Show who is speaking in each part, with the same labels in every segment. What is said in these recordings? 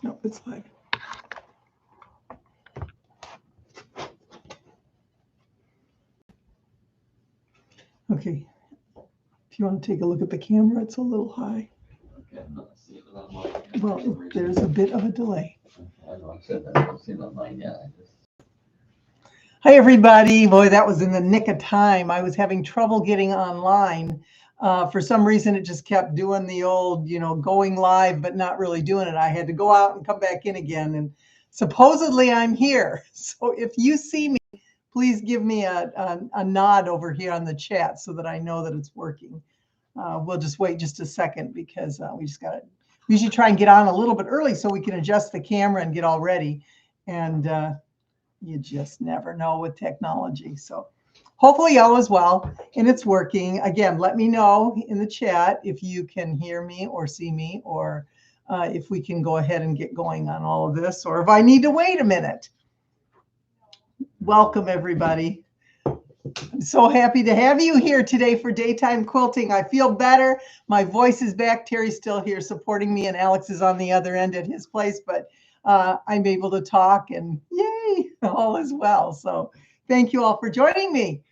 Speaker 1: No, it's live. Okay. If you want to take a look at the camera, it's a little high.
Speaker 2: Okay, I'm not seeing it on mine.
Speaker 1: Well, there's a bit of a delay.
Speaker 2: I know I said that. I don't see it on mine yet.
Speaker 1: Hi, everybody. Boy, that was in the nick of time. I was having trouble getting online. For some reason, it just kept doing the old, going live, but not really doing it. I had to go out and come back in again. And supposedly I'm here. So if you see me, please give me a nod over here on the chat so that I know that it's working. We'll just wait just a second because we just got to usually try and get on a little bit early so we can adjust the camera and get all ready. And you just never know with technology. So hopefully all is well and it's working. Again, let me know in the chat if you can hear me or see me, or if we can go ahead and get going on all of this, or if I need to wait a minute. Welcome, everybody. I'm so happy to have you here today for Daytime Quilting. I feel better. My voice is back. Terry's still here supporting me, and Alex is on the other end at his place, but I'm able to talk, and yay, all is well. So thank you all for joining me.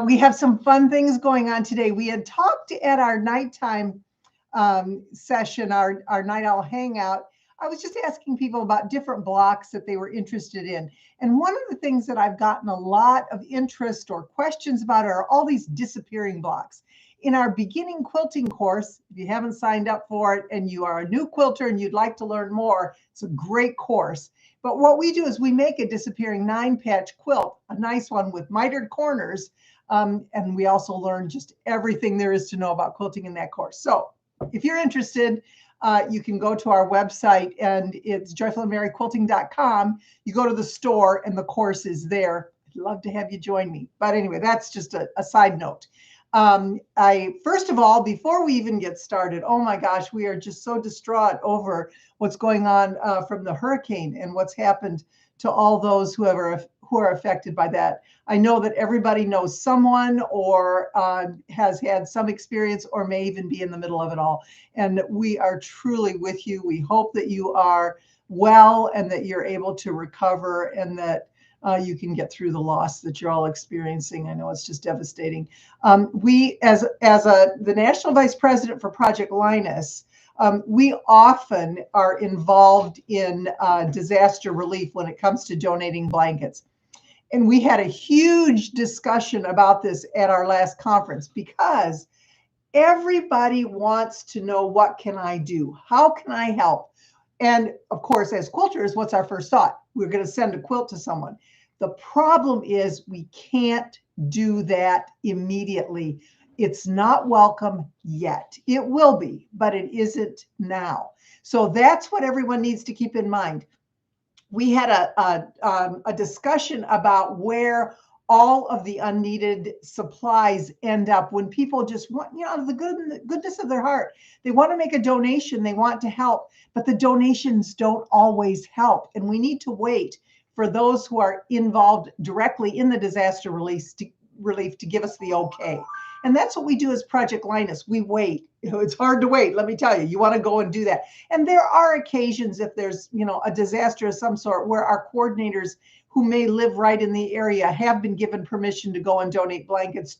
Speaker 1: We have some fun things going on today. We had talked at our nighttime session, our night owl hangout. I was just asking people about different blocks that they were interested in. And one of the things that I've gotten a lot of interest or questions about are all these disappearing blocks. In our beginning quilting course, if you haven't signed up for it and you are a new quilter and you'd like to learn more, it's a great course. But what we do is we make a disappearing 9-patch quilt, a nice one with mitered corners. And we also learn just everything there is to know about quilting in that course. So if you're interested, you can go to our website, and it's joyfulandmerryquilting.com. You go to the store and the course is there. I'd love to have you join me. But anyway, that's just a side note. First of all, before we even get started, oh my gosh, we are just so distraught over what's going on from the hurricane and what's happened to all those who are affected by that. I know that everybody knows someone or has had some experience or may even be in the middle of it all. And we are truly with you. We hope that you are well and that you're able to recover and that you can get through the loss that you're all experiencing. I know it's just devastating. We, as the National Vice President for Project Linus, we often are involved in disaster relief when it comes to donating blankets. And we had a huge discussion about this at our last conference because everybody wants to know, what can I do? How can I help? And of course, as quilters, what's our first thought? We're going to send a quilt to someone. The problem is we can't do that immediately. It's not welcome yet. It will be, but it isn't now. So that's what everyone needs to keep in mind. We had a discussion about where all of the unneeded supplies end up when people just want, out of the goodness of their heart, they want to make a donation, they want to help, but the donations don't always help. And we need to wait for those who are involved directly in the disaster relief to give us the okay. And that's what we do as Project Linus. We wait. It's hard to wait, let me tell you. You want to go and do that. And there are occasions, if there's a disaster of some sort, where our coordinators who may live right in the area have been given permission to go and donate blankets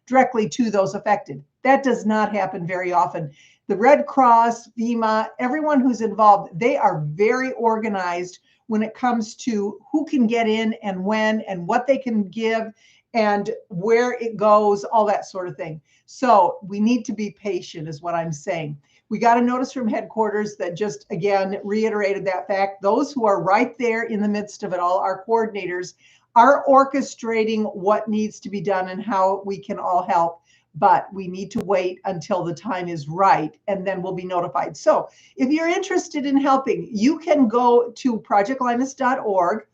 Speaker 1: directly to those affected. That does not happen very often. The Red Cross, FEMA, everyone who's involved, they are very organized when it comes to who can get in and when and what they can give and where it goes, all that sort of thing. So we need to be patient is what I'm saying. We got a notice from headquarters that just, again, reiterated that fact. Those who are right there in the midst of it all, our coordinators, are orchestrating what needs to be done and how we can all help. But we need to wait until the time is right, and then we'll be notified. So if you're interested in helping, you can go to projectlinus.org.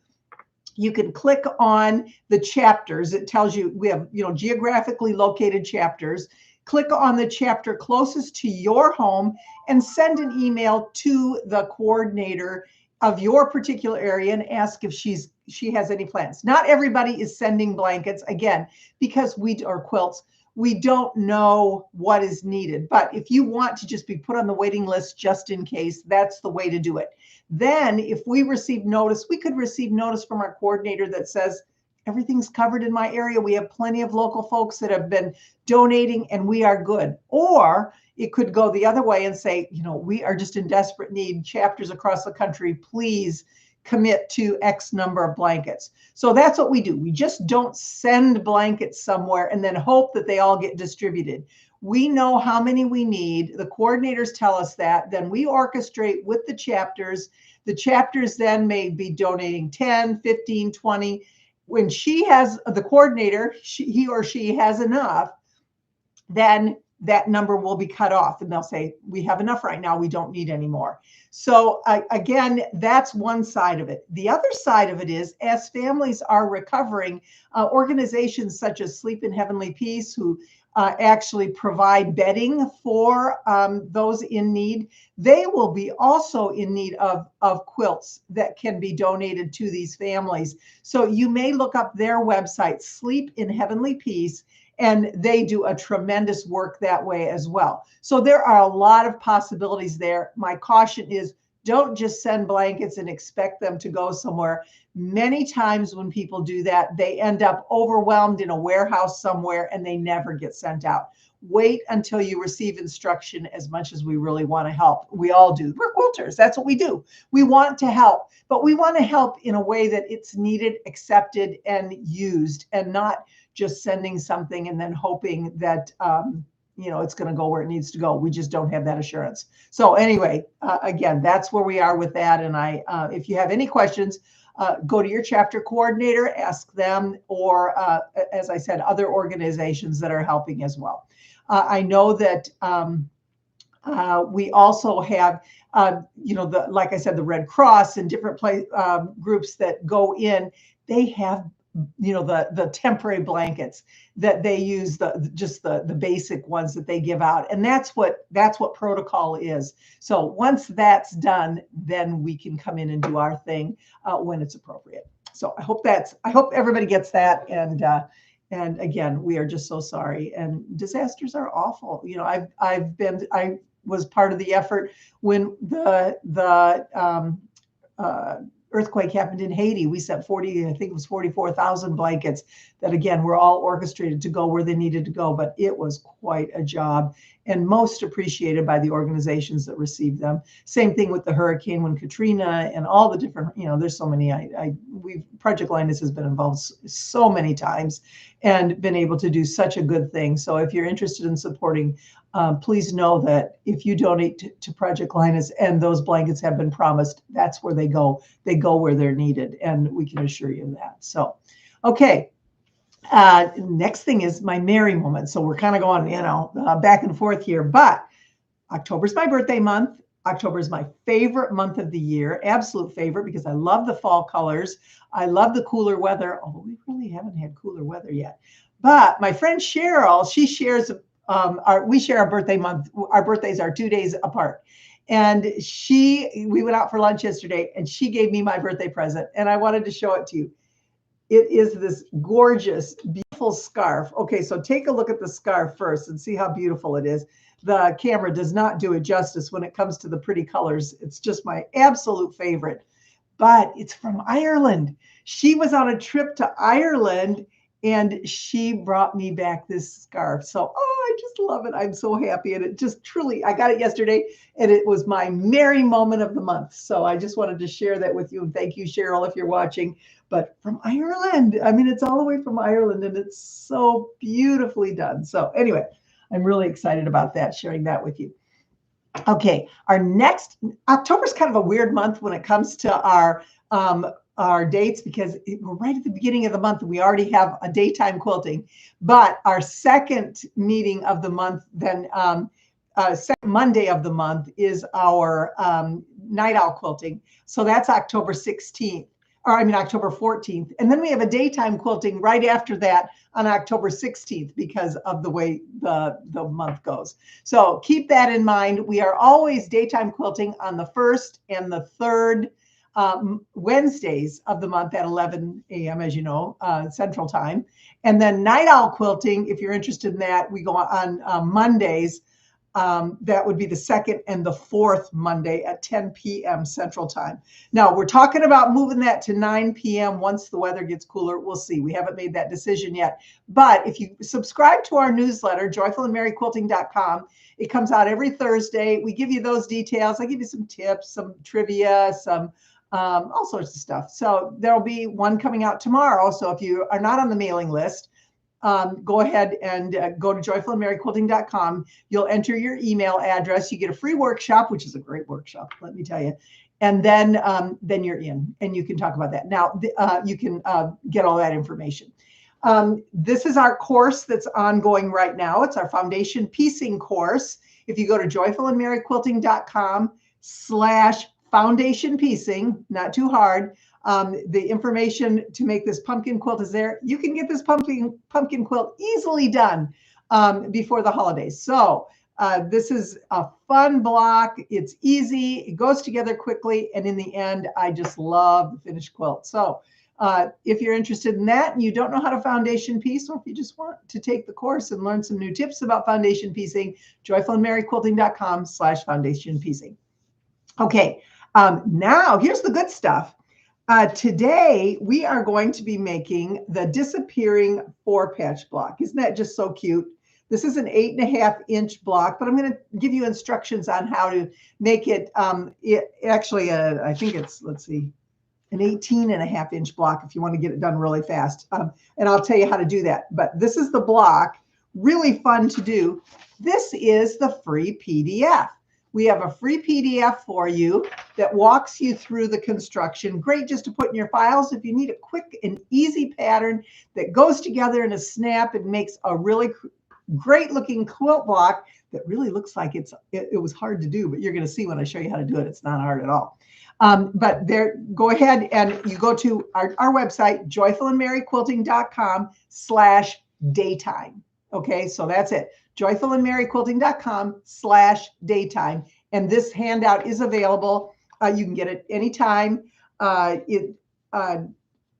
Speaker 1: You can click on the chapters. It tells you we have, geographically located chapters. Click on the chapter closest to your home and send an email to the coordinator of your particular area and ask if she has any plans. Not everybody is sending blankets, again, because or quilts. we don't know what is needed. But if you want to just be put on the waiting list just in case, that's the way to do it. Then if we receive notice, we could receive notice from our coordinator that says, everything's covered in my area. We have plenty of local folks that have been donating and we are good. Or it could go the other way and say, we are just in desperate need. Chapters across the country, please commit to X number of blankets. So that's what we do. We just don't send blankets somewhere and then hope that they all get distributed. We know how many we need. The coordinators tell us that. Then we orchestrate with the chapters. The chapters then may be donating 10, 15, 20. When she has the coordinator, he or she has enough, then that number will be cut off and they'll say, we have enough right now. We don't need any more. So again, that's one side of it. The other side of it is, as families are recovering, organizations such as Sleep in Heavenly Peace, who actually provide bedding for those in need, they will be also in need of quilts that can be donated to these families. So you may look up their website, Sleep in Heavenly Peace, and they do a tremendous work that way as well. So there are a lot of possibilities there. My caution is, don't just send blankets and expect them to go somewhere. Many times when people do that, they end up overwhelmed in a warehouse somewhere and they never get sent out. Wait until you receive instruction. As much as we really want to help, we all do. We're quilters. That's what we do. We want to help, but we want to help in a way that it's needed, accepted, and used, and not just sending something and then hoping that it's going to go where it needs to go. We just don't have that assurance. So anyway, again, that's where we are with that. And if you have any questions, go to your chapter coordinator, ask them, or as I said, other organizations that are helping as well. I know that we also have, like I said, the Red Cross and different groups that go in. They have the temporary blankets that they use, the basic ones that they give out. And that's what protocol is. So once that's done, then we can come in and do our thing when it's appropriate. So I hope everybody gets that. And again, we are just so sorry. And disasters are awful. I was part of the effort when the earthquake happened in Haiti. We sent 44,000 blankets that, again, were all orchestrated to go where they needed to go, but it was quite a job and most appreciated by the organizations that received them. Same thing with the hurricane when Katrina and all the different, there's so many. Project Linus has been involved so many times and been able to do such a good thing. So if you're interested in supporting, please know that if you donate to Project Linus and those blankets have been promised, that's where they go. They go where they're needed, and we can assure you of that. So, okay. Next thing is my Mary moment. So we're kind of going, back and forth here, but October's my birthday month. October is my favorite month of the year, absolute favorite, because I love the fall colors. I love the cooler weather, although we really haven't had cooler weather yet. But my friend Cheryl, she shares, we share our birthday month. Our birthdays are 2 days apart. And we went out for lunch yesterday and she gave me my birthday present and I wanted to show it to you. It is this gorgeous, beautiful scarf. Okay, so take a look at the scarf first and see how beautiful it is. The camera does not do it justice when it comes to the pretty colors. It's just my absolute favorite, but it's from Ireland. She was on a trip to Ireland and she brought me back this scarf. So, I just love it. I'm so happy. And it just truly, I got it yesterday and it was my merry moment of the month. So I just wanted to share that with you. And thank you, Cheryl, if you're watching. But from Ireland, it's all the way from Ireland and it's so beautifully done. So anyway, I'm really excited about that, sharing that with you. Okay, October's kind of a weird month when it comes to our dates because we're right at the beginning of the month and we already have a daytime quilting. But our second meeting of the month, then second Monday of the month is our night owl quilting. So that's October 16th. October 14th. And then we have a daytime quilting right after that on October 16th because of the way the month goes. So keep that in mind. We are always daytime quilting on the 1st and the 3rd Wednesdays of the month at 11 a.m., as you know, Central Time. And then Night Owl Quilting, if you're interested in that, we go on Mondays. That would be the second and the fourth Monday at 10 p.m. Central Time. Now, we're talking about moving that to 9 p.m. once the weather gets cooler. We'll see. We haven't made that decision yet. But if you subscribe to our newsletter, joyfulandmerryquilting.com, it comes out every Thursday. We give you those details. I give you some tips, some trivia, some all sorts of stuff. So there'll be one coming out tomorrow. So if you are not on the mailing list, go ahead and go to joyfulandmerryquilting.com. You'll enter your email address. You get a free workshop, which is a great workshop, let me tell you. And then you're in, and you can talk about that. Now, you can get all that information. This is our course that's ongoing right now. It's our foundation piecing course. If you go to joyfulandmerryquilting.com/foundation piecing, not too hard. The information to make this pumpkin quilt is there. You can get this pumpkin quilt easily done before the holidays. So this is a fun block. It's easy. It goes together quickly. And in the end, I just love the finished quilt. So if you're interested in that and you don't know how to foundation piece, or if you just want to take the course and learn some new tips about foundation piecing, joyfulandmerryquilting.com/foundation piecing. Okay, now here's the good stuff. Today, we are going to be making the disappearing 4-patch block. Isn't that just so cute? This is an 8.5-inch block, but I'm going to give you instructions on how to make it. Actually, I think it's, let's see, an 18.5-inch block if you want to get it done really fast. And I'll tell you how to do that. But this is the block, really fun to do. This is the free PDF. We have a free PDF for you that walks you through the construction. Great just to put in your files if you need a quick and easy pattern that goes together in a snap and makes a really great looking quilt block that really looks like it was hard to do, but you're going to see when I show you how to do it. It's not hard at all. But there, go ahead and you go to our website, joyfulandmerryquilting.com/daytime. Okay, so that's it. joyfulandmerryquilting.com/daytime. And this handout is available. You can get it anytime. A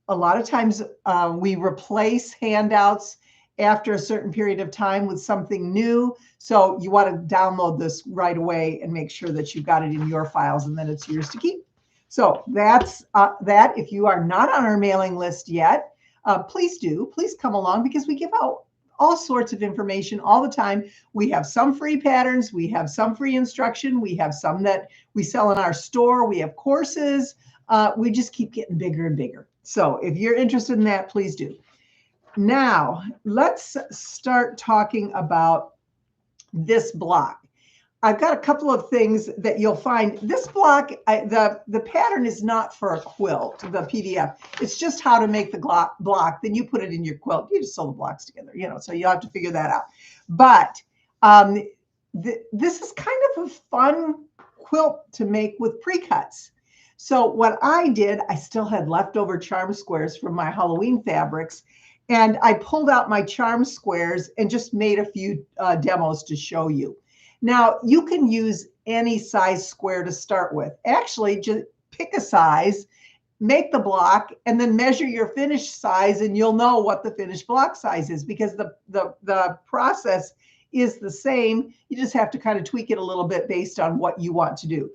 Speaker 1: lot of times we replace handouts after a certain period of time with something new. So you want to download this right away and make sure that you've got it in your files, and then it's yours to keep. So that's that. If you are not on our mailing list yet, please do. Please come along, because we give out all sorts of information all the time. We have some free patterns. We have some free instruction. We have some that we sell in our store. We have courses. We just keep getting bigger and bigger. So if you're interested in that, please do. Now, let's start talking about this block. I've got a couple of things that you'll find. This block, the pattern is not for a quilt, the PDF. It's just how to make the block. Then you put it in your quilt. You just sew the blocks together, so you'll have to figure that out. But this is kind of a fun quilt to make with pre-cuts. So what I did, I still had leftover charm squares from my Halloween fabrics. And I pulled out my charm squares and just made a few demos to show you. Now, you can use any size square to start with. Actually, just pick a size, make the block, and then measure your finished size, and you'll know what the finished block size is, because the process is the same. You just have to kind of tweak it a little bit based on what you want to do.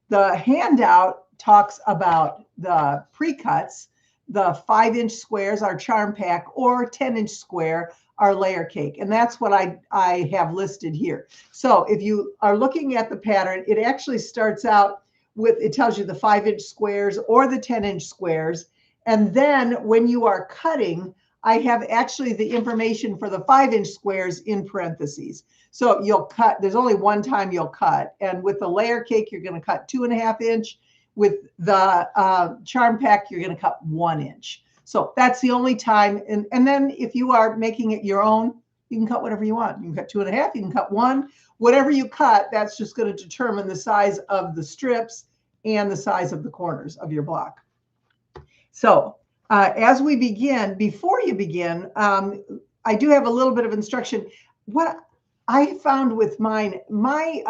Speaker 1: The handout talks about the pre-cuts. The 5-inch squares are charm pack, or 10-inch square are layer cake. And that's what I have listed here. So if you are looking at the pattern, it actually starts out with, it tells you the 5-inch squares or the 10-inch squares. And then when you are cutting, I have actually the information for the 5-inch squares in parentheses. So you'll cut, there's only one time you'll cut. And with the layer cake, you're going to cut 2.5-inch. With the charm pack, you're going to cut 1 inch. So that's the only time. And then if you are making it your own, you can cut whatever you want. You can cut 2.5, you can cut 1. Whatever you cut, that's just going to determine the size of the strips and the size of the corners of your block. So as we begin, before you begin, I do have a little bit of instruction. What I found with mine, my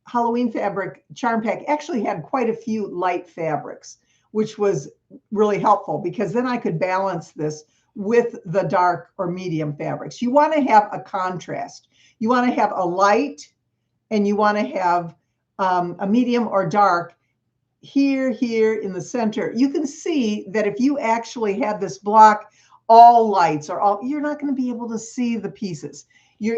Speaker 1: Halloween fabric charm pack actually had quite a few light fabrics. which was really helpful because then I could balance this with the dark or medium fabrics. You want to have a contrast. You want to have a light and you want to have a medium or dark here in the center. You can see that if you actually have this block all lights or all, you're not going to be able to see the pieces.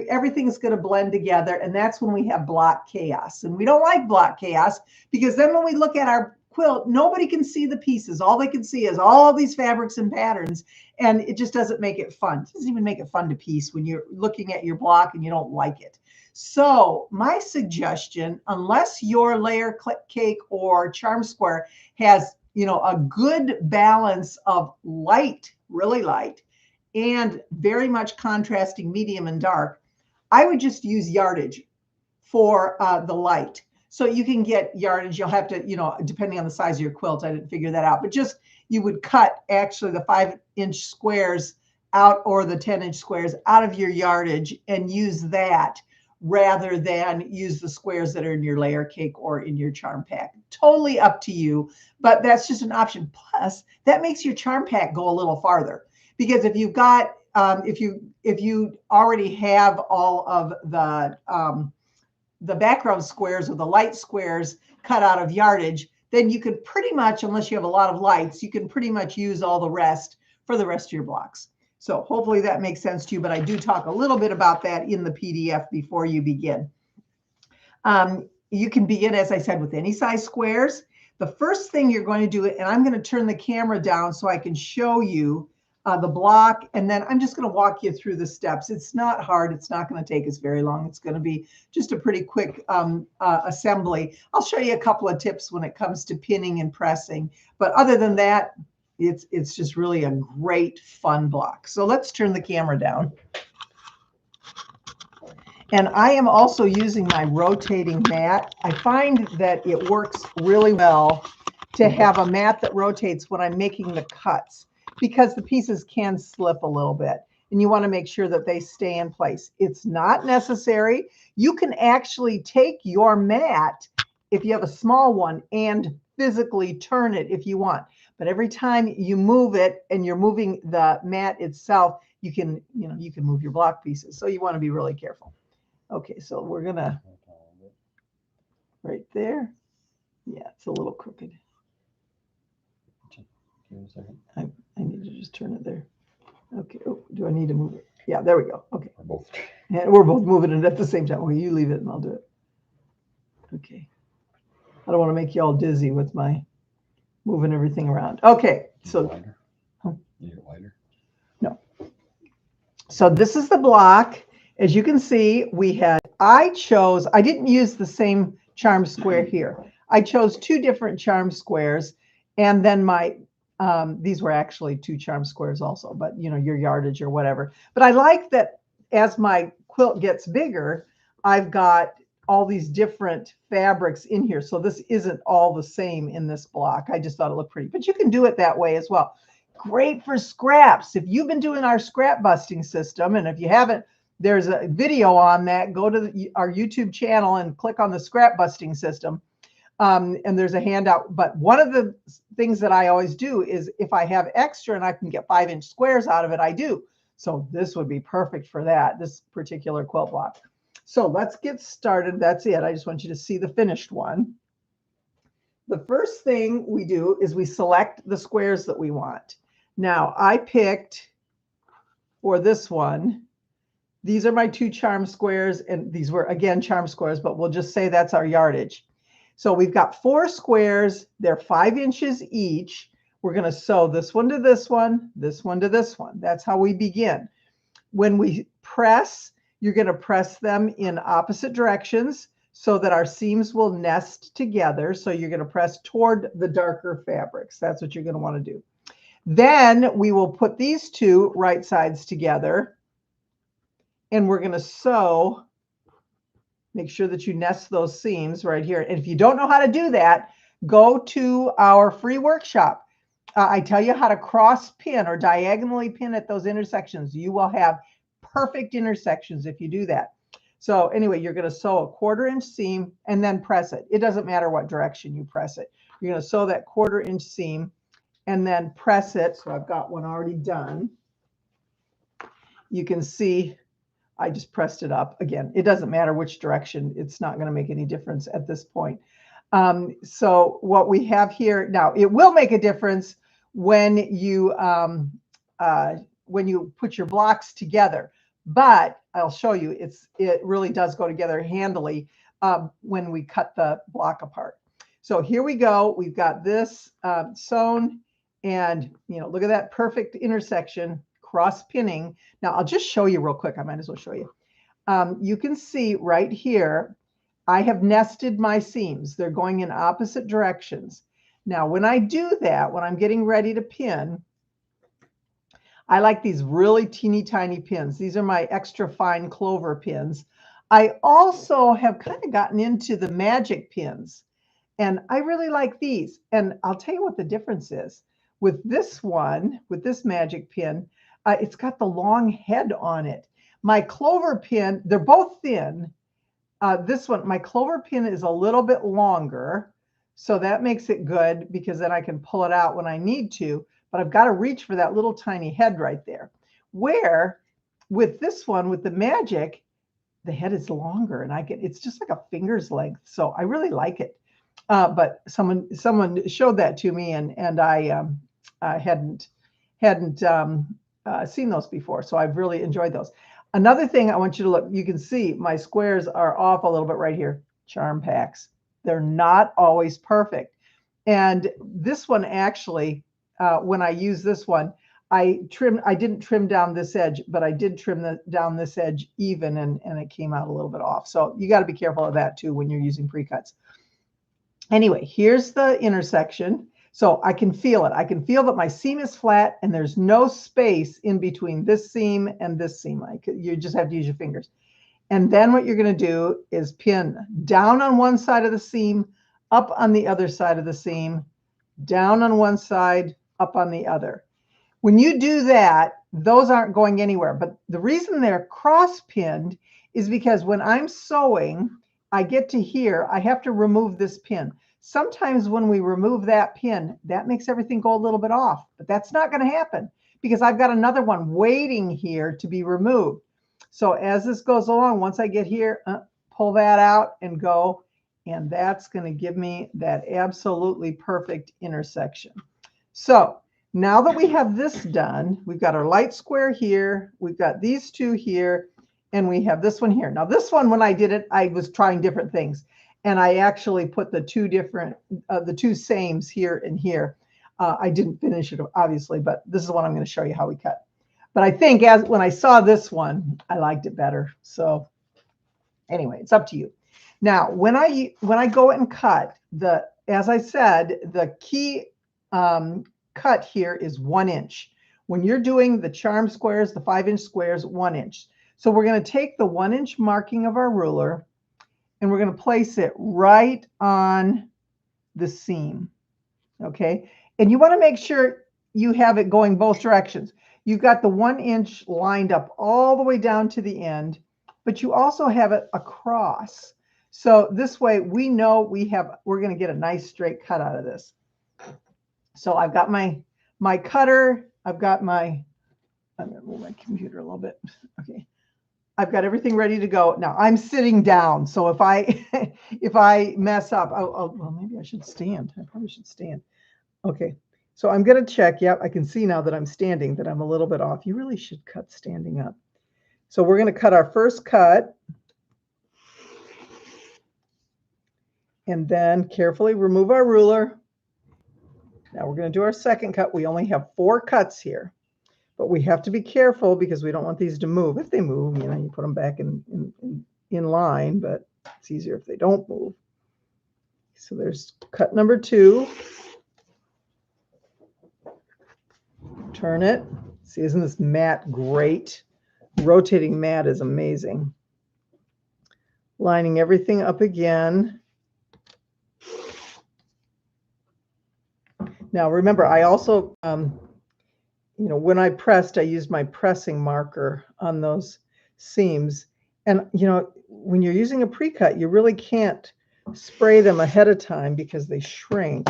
Speaker 1: Everything's going to blend together, and that's when we have block chaos. And we don't like block chaos because then when we look at our quilt, nobody can see the pieces. All they can see is all these fabrics and patterns, and it just doesn't make it fun. It doesn't even make it fun to piece when you're looking at your block and you don't like it. So my suggestion, unless your layer cake or charm square has, a good balance of light, really light, and very much contrasting medium and dark, I would just use yardage for the light. So you can get yardage. You'll have to, depending on the size of your quilt, I didn't figure that out, but just you would cut actually the 5-inch squares out or the 10-inch squares out of your yardage and use that rather than use the squares that are in your layer cake or in your charm pack. Totally up to you, but that's just an option. Plus, that makes your charm pack go a little farther because if you've got, if you already have all of the background squares or the light squares cut out of yardage, then you could pretty much, unless you have a lot of lights, you can pretty much use all the rest for the rest of your blocks. So hopefully that makes sense to you, but I do talk a little bit about that in the PDF before you begin. You can begin, as I said, with any size squares. The first thing you're going to do, and I'm going to turn the camera down so I can show you the block, and then I'm just going to walk you through the steps. It's not hard. It's not going to take us very long. It's going to be just a pretty quick assembly. I'll show you a couple of tips when it comes to pinning and pressing, but other than that, it's just really a great fun block. So let's turn the camera down. And I am also using my rotating mat. I find that it works really well to have a mat that rotates when I'm making the cuts because the pieces can slip a little bit and you want to make sure that they stay in place. It's not necessary. You can actually take your mat, if you have a small one, and physically turn it if you want. But every time you move it and you're moving the mat itself, you can move your block pieces. So you want to be really careful. Okay, so we're gonna right there. Yeah, it's a little crooked. I need to just turn it there. Okay. Oh, do I need to move it? Yeah, there we go. Okay. We're both moving it at the same time. Well, you leave it and I'll do it. Okay. I don't want to make you all dizzy with my moving everything around. Okay, so
Speaker 2: Need it wider?
Speaker 1: No. So this is the block. As you can see, I didn't use the same charm square here. I chose 2 different charm squares, and then these were actually 2 charm squares also, but your yardage or whatever. But I like that as my quilt gets bigger, I've got all these different fabrics in here. So this isn't all the same in this block. I just thought it looked pretty, but you can do it that way as well. Great for scraps. If you've been doing our scrap busting system, and if you haven't, there's a video on that. Go to our YouTube channel and click on the scrap busting system. And there's a handout. But one of the things that I always do is if I have extra and I can get 5-inch squares out of it, I do. So this would be perfect for that, this particular quilt block. So let's get started. That's it. I just want you to see the finished one. The first thing we do is we select the squares that we want. Now I picked for this one, these are my 2 charm squares, and these were again charm squares, but we'll just say that's our yardage. So we've got 4 squares. They're 5 inches each. We're going to sew this one to this one, this one to this one. That's how we begin. When we press, you're going to press them in opposite directions so that our seams will nest together. So you're going to press toward the darker fabrics. That's what you're going to want to do. Then we will put these 2 right sides together, and we're going to sew. Make sure that you nest those seams right here. And if you don't know how to do that, go to our free workshop. I tell you how to cross pin or diagonally pin at those intersections. You will have perfect intersections if you do that. So anyway, you're going to sew a 1/4 inch seam and then press it. It doesn't matter what direction you press it. You're going to sew that 1/4 inch seam and then press it. So I've got one already done. You can see I just pressed it up. Again, it doesn't matter which direction. It's not going to make any difference at this point. So what we have here now, it will make a difference when you put your blocks together. But I'll show you, it really does go together handily when we cut the block apart. So here we go. We've got this sewn, and look at that perfect intersection, cross pinning. Now I'll just show you real quick. I might as well show you. You can see right here, I have nested my seams. They're going in opposite directions. Now, when I do that, when I'm getting ready to pin, I like these really teeny tiny pins. These are my extra fine clover pins. I also have kind of gotten into the magic pins, and I really like these. And I'll tell you what the difference is. With this one, with this magic pin, it's got the long head on it. My clover pin, they're both thin. This one, my clover pin is a little bit longer, so that makes it good because then I can pull it out when I need to, but I've got to reach for that little tiny head right there. Where with this one, with the magic, the head is longer and it's just like a finger's length. So I really like it. But someone showed that to me, and I hadn't seen those before. So I've really enjoyed those. Another thing I want you to look, you can see my squares are off a little bit right here. Charm packs. They're not always perfect. And this one actually, when I use this one, I didn't trim down this edge, but I did trim down this edge even, and it came out a little bit off. So you got to be careful of that too when you're using pre-cuts. Anyway, here's the intersection. So I can feel it. I can feel that my seam is flat and there's no space in between this seam and this seam. You just have to use your fingers. And then what you're going to do is pin down on one side of the seam, up on the other side of the seam, down on one side, up on the other. When you do that, those aren't going anywhere. But the reason they're cross pinned is because when I'm sewing, I get to here, I have to remove this pin. Sometimes when we remove that pin, that makes everything go a little bit off, but that's not going to happen because I've got another one waiting here to be removed. So as this goes along, once I get here, pull that out and go, and that's going to give me that absolutely perfect intersection. So now that we have this done, we've got our light square here, we've got these two here, and we have this one here. Now this one, when I did it, I was trying different things. And I actually put the two sames here and here. I didn't finish it, obviously, but this is what I'm going to show you how we cut. But I think when I saw this one, I liked it better. So anyway, it's up to you. Now, when I go and cut, as I said, the key cut here is 1 inch. When you're doing the charm squares, the 5-inch squares, 1 inch. So we're going to take the 1 inch marking of our ruler, and we're going to place it right on the seam, okay? And you want to make sure you have it going both directions. You've got the 1 inch lined up all the way down to the end, but you also have it across. So this way we know we're going to get a nice straight cut out of this. So I've got my cutter. I'm going to move my computer a little bit. Okay. I've got everything ready to go. Now I'm sitting down. So if I mess up, well, maybe I should stand. I probably should stand. Okay. So I'm going to check. Yep. I can see now that I'm standing that I'm a little bit off. You really should cut standing up. So we're going to cut our first cut. And then carefully remove our ruler. Now we're going to do our second cut. We only have 4 cuts here. But we have to be careful because we don't want these to move. If they move, you put them back in line, but it's easier if they don't move. So there's cut number 2. Turn it. See, isn't this mat great? Rotating mat is amazing. Lining everything up again. Now remember, I also when I pressed, I used my pressing marker on those seams. And, when you're using a pre-cut, you really can't spray them ahead of time because they shrink.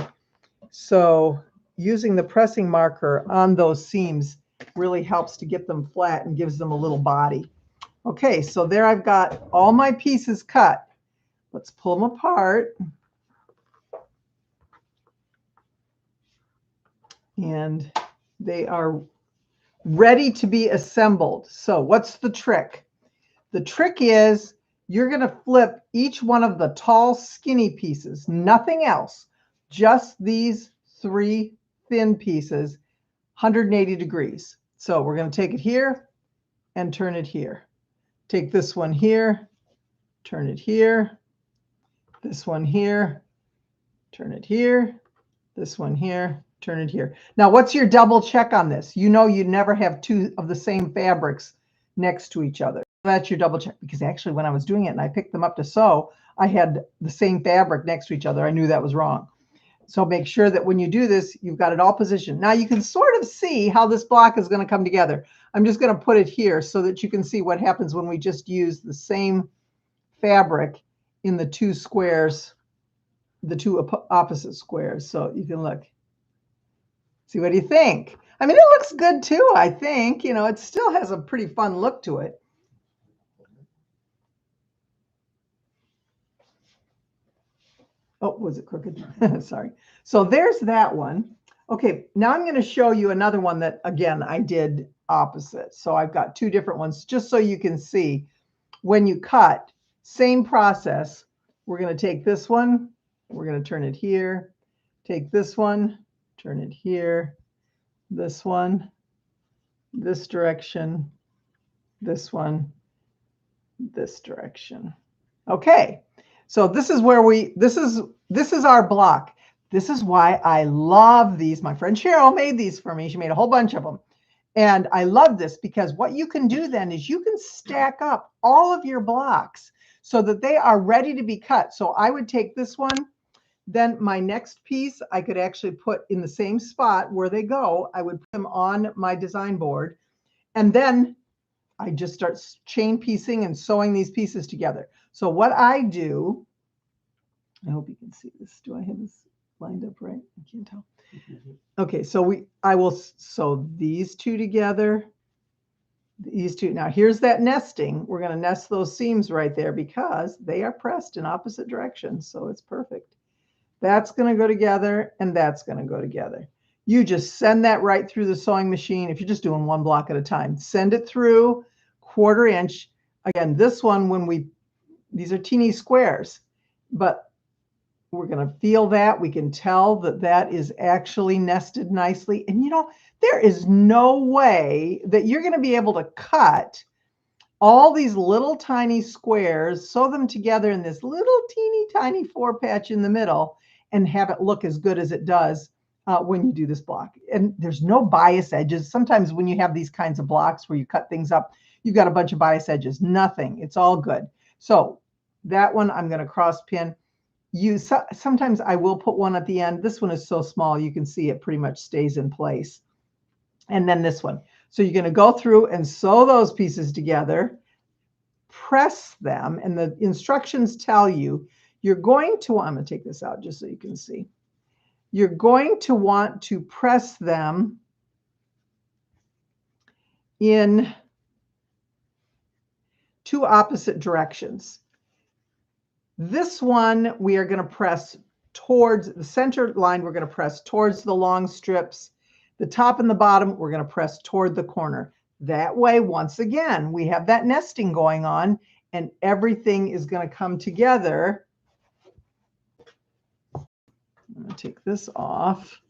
Speaker 1: So using the pressing marker on those seams really helps to get them flat and gives them a little body. Okay, so there I've got all my pieces cut. Let's pull them apart. And they are ready to be assembled. So what's the trick? The trick is you're going to flip each one of the tall, skinny pieces, nothing else, just these 3 thin pieces, 180 degrees. So we're going to take it here and turn it here. Take this one here, turn it here, this one here, turn it here, this one here, turn it here. Now, what's your double check on this? You know you never have 2 of the same fabrics next to each other. That's your double check, because actually when I was doing it and I picked them up to sew, I had the same fabric next to each other. I knew that was wrong. So make sure that when you do this, you've got it all positioned. Now you can sort of see how this block is going to come together. I'm just going to put it here so that you can see what happens when we just use the same fabric in the 2 squares, the 2 opposite squares. So you can look. See, what do you think? I mean, it looks good too, I think. You know, it still has a pretty fun look to it. Oh, was it crooked? Sorry. So there's that one. Okay, now I'm going to show you another one that, again, I did opposite. So I've got 2 different ones, just so you can see when you cut, same process. We're going to take this one, we're going to turn it here, take this one, turn it here, this one, this direction, this one, this direction. Okay. So this is where this is our block. This is why I love these. My friend Cheryl made these for me. She made a whole bunch of them. And I love this because what you can do then is you can stack up all of your blocks so that they are ready to be cut. So I would take this one, then my next piece I could actually put in the same spot where they go. I would put them on my design board, and then I just start chain piecing and sewing these pieces together. So what I do, I hope you can see this. Do I have this lined up right? I can't tell. Okay, so I will sew these 2 together, these 2. Now here's that nesting. We're going to nest those seams right there because they are pressed in opposite directions, so it's perfect. That's going to go together, and that's going to go together. You just send that right through the sewing machine. If you're just doing one block at a time, send it through 1/4 inch. Again, this one, these are teeny squares, but we're going to feel that. We can tell that that is actually nested nicely. And you know, there is no way that you're going to be able to cut all these little tiny squares, sew them together in this little teeny tiny 4 patch in the middle, and have it look as good as it does when you do this block. And there's no bias edges. Sometimes when you have these kinds of blocks where you cut things up, you've got a bunch of bias edges. Nothing. It's all good. So that one I'm going to cross pin. Sometimes I will put one at the end. This one is so small you can see it pretty much stays in place. And then this one. So you're going to go through and sew those pieces together, press them, and the instructions tell you you're going to, I'm going to take this out just so you can see. You're going to want to press them in 2 opposite directions. This one, we are going to press towards the center line. We're going to press towards the long strips. The top and the bottom, we're going to press toward the corner. That way, once again, we have that nesting going on, and everything is going to come together. I'm going to take this off.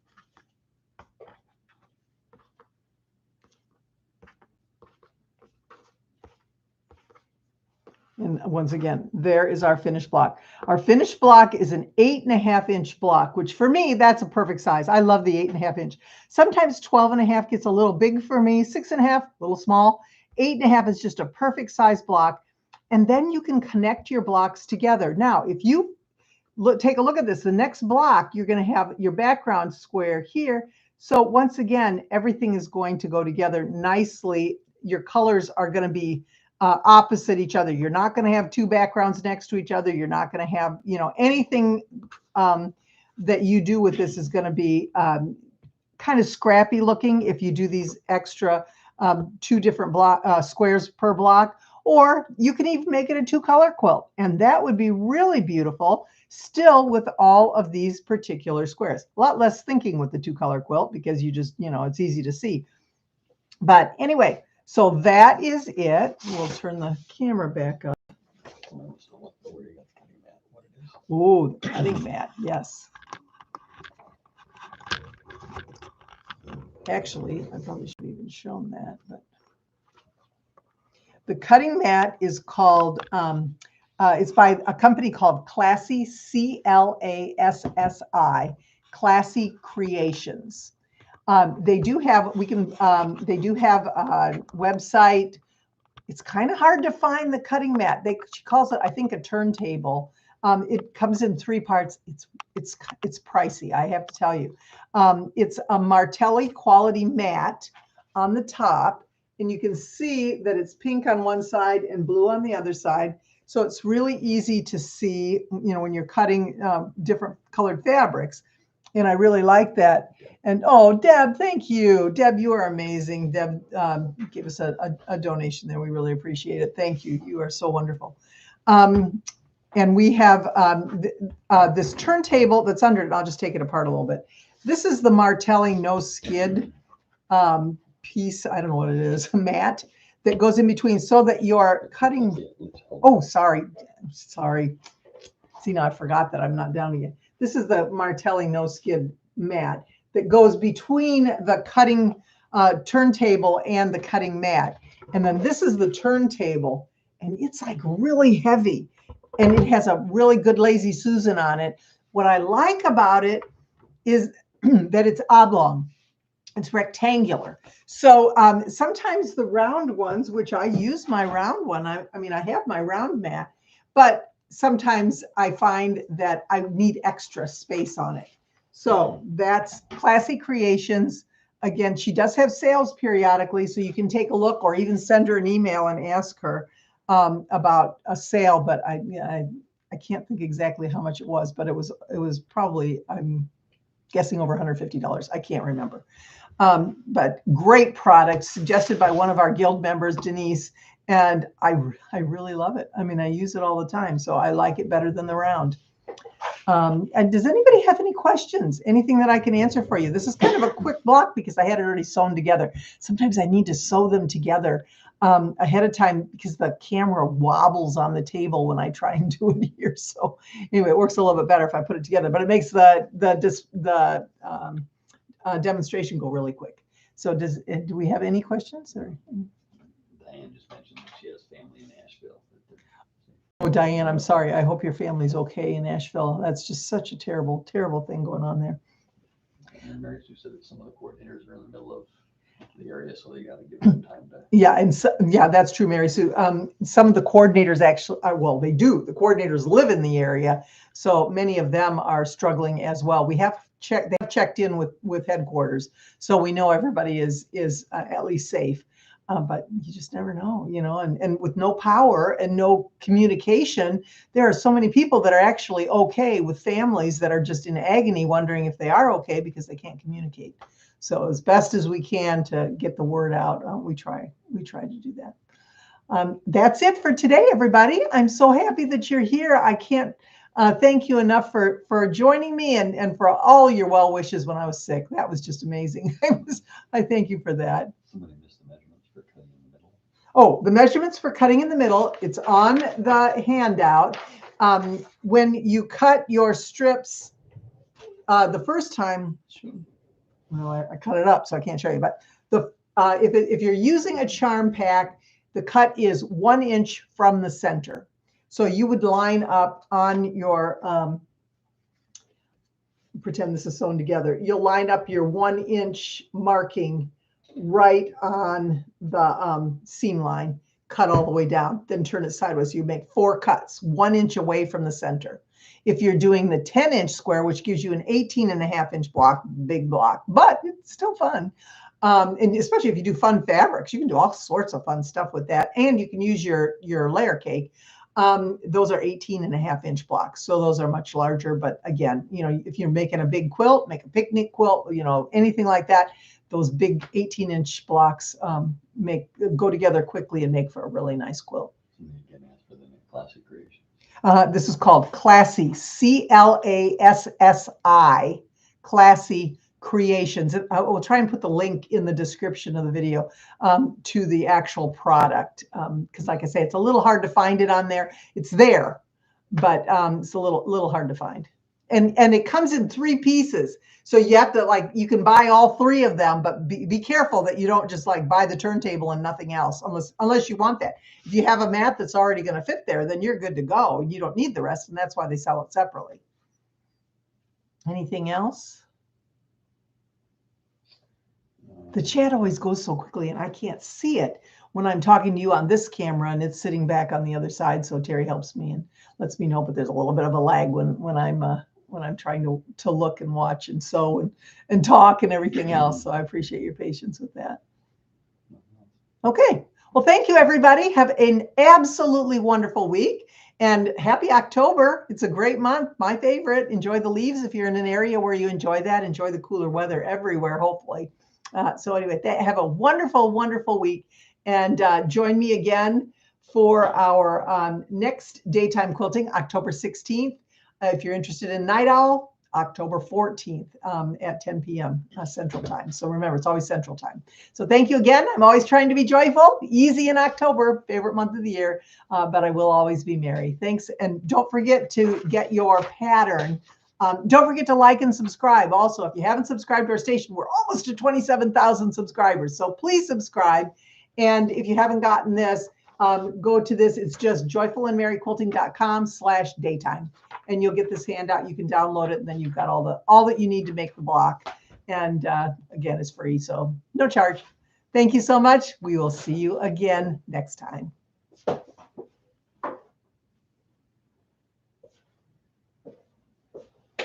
Speaker 1: And once again, there is our finished block. Our finished block is an 8.5 inch block, which for me, that's a perfect size. I love the 8.5 inch. Sometimes 12.5 gets a little big for me. 6.5, a little small. 8.5 is just a perfect size block. And then you can connect your blocks together. Now, if you take a look at this, the next block, you're going to have your background square here. So once again, everything is going to go together nicely. Your colors are going to be opposite each other. You're not going to have 2 backgrounds next to each other. You're not going to have, you know, anything that you do with this is going to be kind of scrappy looking if you do these extra 2 different squares per block, or you can even make it a 2-color quilt, and that would be really beautiful still with all of these particular squares. A lot less thinking with the 2-color quilt because you just, it's easy to see. But anyway, so that is it. We'll turn the camera back up. Oh, the cutting mat, yes. Actually, I probably should have even shown that, but the cutting mat is called, it's by a company called Classy, C-L-A-S-S-I, Classy Creations. They do have, they do have a website. It's kind of hard to find the cutting mat. She calls it, I think, a turntable. It comes in 3 parts. It's pricey, I have to tell you. It's a Martelli quality mat on the top, and you can see that it's pink on one side and blue on the other side. So it's really easy to see, when you're cutting different colored fabrics. And I really like that. And oh, Deb, thank you. Deb, you are amazing. Deb gave us a donation there. We really appreciate it. Thank you. You are so wonderful. And we have this turntable that's under it. I'll just take it apart a little bit. This is the Martelli no skid piece. I don't know what it is, a mat that goes in between so that you're cutting. Oh, sorry. See, now I forgot that I'm not down again. This is the Martelli no skid mat that goes between the cutting turntable and the cutting mat. And then this is the turntable, and it's like really heavy, and it has a really good Lazy Susan on it. What I like about it is that it's oblong. It's rectangular. So sometimes the round ones, which I use my round one, I mean, I have my round mat, but sometimes I find that I need extra space on it. So that's Classy Creations. Again, she does have sales periodically, so you can take a look or even send her an email and ask her about a sale. But I can't think exactly how much it was, but it was probably, I'm guessing, over $150. I can't remember. But great product suggested by one of our guild members, Denise. And I really love it. I mean, I use it all the time, so I like it better than the round. And does anybody have any questions? Anything that I can answer for you? This is kind of a quick block because I had it already sewn together. Sometimes I need to sew them together ahead of time because the camera wobbles on the table when I try and do it here. So anyway, it works a little bit better if I put it together, but it makes the demonstration go really quick. So do we have any questions? Or?
Speaker 2: Diane just mentioned that she has family in Nashville.
Speaker 1: Oh, Diane, I'm sorry. I hope your family's okay in Nashville. That's just such a terrible, terrible thing going on there.
Speaker 2: And Mary Sue said that some of the coordinators are in the middle of the area, so they got to give them time to.
Speaker 1: Yeah, and so, yeah, that's true, Mary Sue. Some of the coordinators actually, well, they do. The coordinators live in the area, so many of them are struggling as well. They have checked in with headquarters, so we know everybody is at least safe. But you just never know, and with no power and no communication, there are so many people that are actually okay with families that are just in agony, wondering if they are okay because they can't communicate. So as best as we can to get the word out, we try to do that. That's it for today, everybody. I'm so happy that you're here. I can't thank you enough for joining me and for all your well wishes when I was sick. That was just amazing. I thank you for that.
Speaker 2: Somebody missed the measurements for cutting in the middle.
Speaker 1: Oh, the measurements for cutting in the middle, it's on the handout. When you cut your strips the first time, well, I cut it up, so I can't show you, but if you're using a charm pack, the cut is 1 inch from the center. So you would line up on your, pretend this is sewn together, you'll line up your 1 inch marking right on the seam line, cut all the way down, then turn it sideways. So you make 4 cuts, 1 inch away from the center. If you're doing the 10-inch square, which gives you an 18.5-inch block, big block, but it's still fun. And especially if you do fun fabrics, you can do all sorts of fun stuff with that. And you can use your layer cake. Those are 18.5-inch blocks. So those are much larger. But again, if you're making a big quilt, make a picnic quilt, anything like that, those big 18-inch blocks go together quickly and make for a really nice quilt.
Speaker 2: You can ask for the classic creation.
Speaker 1: This is called Classy, CLASSI, Classy Creations. I will try and put the link in the description of the video to the actual product, because like I say, it's a little hard to find it on there. It's there, but it's a little hard to find. And it comes in 3 pieces. So you have to you can buy all 3 of them, but be careful that you don't just buy the turntable and nothing else, unless you want that. If you have a mat that's already going to fit there, then you're good to go. You don't need the rest, and that's why they sell it separately. Anything else? The chat always goes so quickly, and I can't see it when I'm talking to you on this camera, and it's sitting back on the other side. So Terry helps me and lets me know, but there's a little bit of a lag when I'm trying to look and watch and sew and talk and everything else. So I appreciate your patience with that. Okay. Well, thank you, everybody. Have an absolutely wonderful week and happy October. It's a great month, my favorite. Enjoy the leaves if you're in an area where you enjoy that. Enjoy the cooler weather everywhere, hopefully. So anyway, have a wonderful, wonderful week. And join me again for our next daytime quilting, October 16th. If you're interested in Night Owl, October 14th at 10 p.m. Central Time. So remember, it's always Central Time. So thank you again. I'm always trying to be joyful, easy in October, favorite month of the year, but I will always be merry. Thanks. And don't forget to get your pattern. Don't forget to like and subscribe. Also, if you haven't subscribed to our station, we're almost to 27,000 subscribers. So please subscribe. And if you haven't gotten this, go to this. It's just joyfulandmerryquilting.com/daytime. And you'll get this handout. You can download it, and then you've got all that you need to make the block. And again, it's free, so no charge. Thank you so much. We will see you again next time.